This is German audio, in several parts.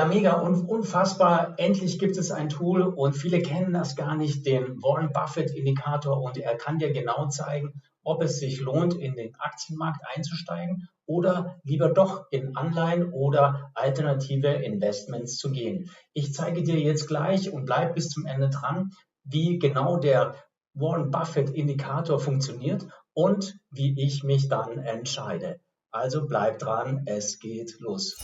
mega, unfassbar. Endlich gibt es ein Tool und viele kennen das gar nicht, den Warren Buffett Indikator, und er kann dir genau zeigen, ob es sich lohnt, in den Aktienmarkt einzusteigen oder lieber doch in Anleihen oder alternative Investments zu gehen. Ich zeige dir jetzt gleich und bleib bis zum Ende dran, wie genau der Warren Buffett Indikator funktioniert und wie ich mich dann entscheide. Also bleib dran, es geht los.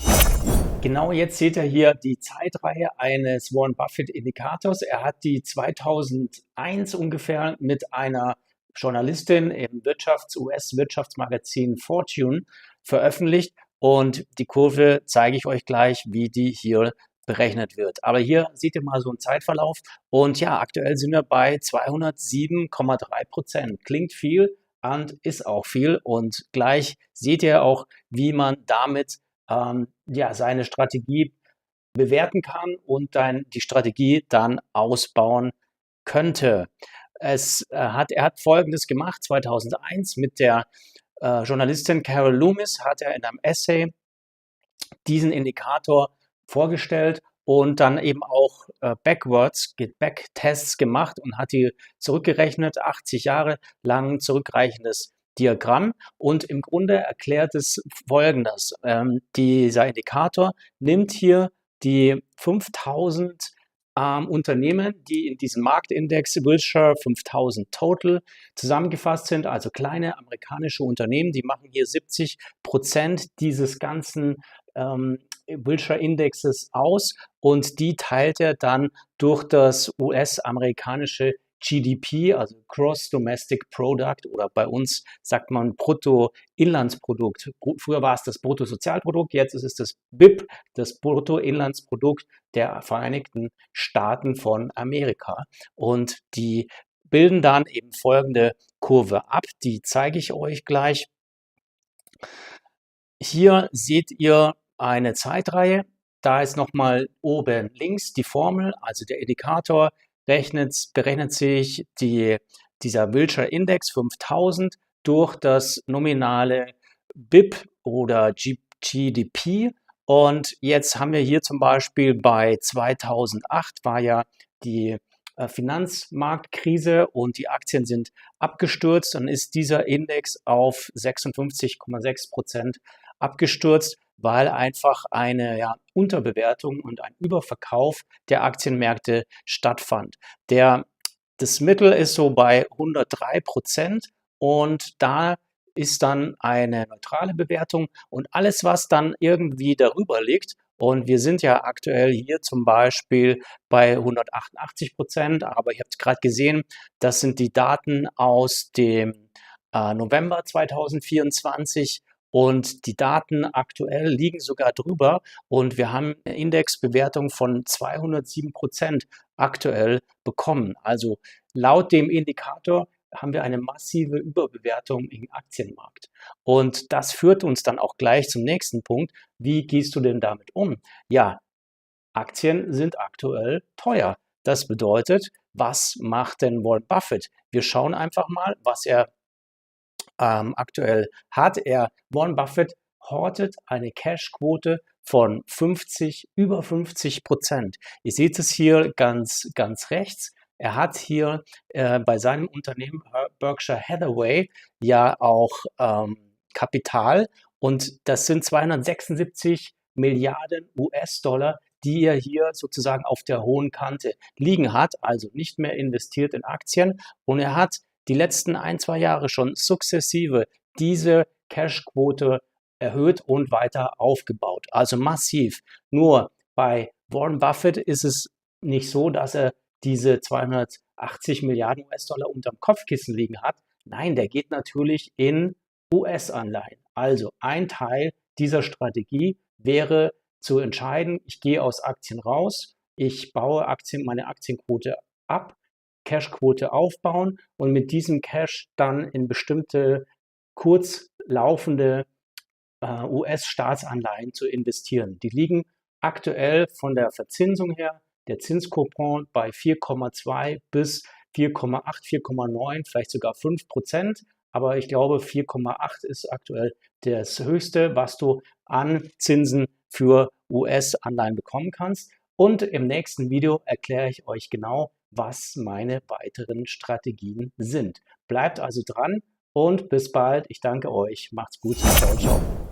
Genau, jetzt seht ihr hier die Zeitreihe eines Warren Buffett Indikators. Er hat die 2001 ungefähr mit einer Journalistin im US-Wirtschaftsmagazin Fortune veröffentlicht, und die Kurve zeige ich euch gleich, wie die hier berechnet wird. Aber hier seht ihr mal so einen Zeitverlauf, und ja, aktuell sind wir bei 207,3%. Klingt viel und ist auch viel, und gleich seht ihr auch, wie man damit ja, seine Strategie bewerten kann und dann die Strategie dann ausbauen könnte. Er hat Folgendes gemacht: 2001 mit der Journalistin Carol Loomis hat er in einem Essay diesen Indikator vorgestellt und dann eben auch Backtests gemacht und hat die zurückgerechnet, 80 Jahre lang zurückreichendes Diagramm, und im Grunde erklärt es Folgendes. Dieser Indikator nimmt hier die 5000 Unternehmen, die in diesem Marktindex Wilshire 5000 Total zusammengefasst sind, also kleine amerikanische Unternehmen, die machen hier 70% dieses ganzen Wilshire-Indexes aus, und die teilt er dann durch das US-amerikanische GDP, also Gross Domestic Product, oder bei uns sagt man Bruttoinlandsprodukt. Früher war es das Bruttosozialprodukt, jetzt ist es das BIP, das Bruttoinlandsprodukt der Vereinigten Staaten von Amerika. Und die bilden dann eben folgende Kurve ab, die zeige ich euch gleich. Hier seht ihr eine Zeitreihe. Da ist nochmal oben links die Formel, also der Indikator berechnet sich dieser Wilshire Index 5000 durch das nominale BIP oder GDP. Und jetzt haben wir hier zum Beispiel bei 2008 war ja die Finanzmarktkrise und die Aktien sind abgestürzt. Dann ist dieser Index auf 56,6% abgestürzt, weil einfach eine Unterbewertung und ein Überverkauf der Aktienmärkte stattfand. Das Mittel ist so bei 103%, und da ist dann eine neutrale Bewertung, und alles, was dann irgendwie darüber liegt, und wir sind ja aktuell hier zum Beispiel bei 188%, aber ihr habt gerade gesehen, das sind die Daten aus dem November 2024, und die Daten aktuell liegen sogar drüber, und wir haben eine Indexbewertung von 207% aktuell bekommen. Also laut dem Indikator haben wir eine massive Überbewertung im Aktienmarkt. Und das führt uns dann auch gleich zum nächsten Punkt. Wie gehst du denn damit um? Ja, Aktien sind aktuell teuer. Das bedeutet, was macht denn Warren Buffett? Wir schauen einfach mal, was er aktuell hat. Warren Buffett hortet eine Cashquote von über 50%. Ihr seht es hier ganz rechts. Er hat hier bei seinem Unternehmen Berkshire Hathaway ja auch Kapital, und das sind 276 Milliarden US-Dollar, die er hier sozusagen auf der hohen Kante liegen hat, also nicht mehr investiert in Aktien, und er hat die letzten 1-2 Jahre schon sukzessive diese Cashquote erhöht und weiter aufgebaut, also massiv. Nur bei Warren Buffett ist es nicht so, dass er diese 280 Milliarden US-Dollar unterm Kopfkissen liegen hat. Nein, der geht natürlich in US-Anleihen. Also ein Teil dieser Strategie wäre zu entscheiden, ich gehe aus Aktien raus, ich baue meine Aktienquote ab, Cashquote aufbauen und mit diesem Cash dann in bestimmte kurzlaufende US-Staatsanleihen zu investieren. Die liegen aktuell von der Verzinsung her, der Zinskupon, bei 4,2 bis 4,8, 4,9, vielleicht sogar 5%. Aber ich glaube, 4,8 ist aktuell das Höchste, was du an Zinsen für US-Anleihen bekommen kannst. Und im nächsten Video erkläre ich euch genau, was meine weiteren Strategien sind. Bleibt also dran und bis bald. Ich danke euch. Macht's gut. Ciao, ciao.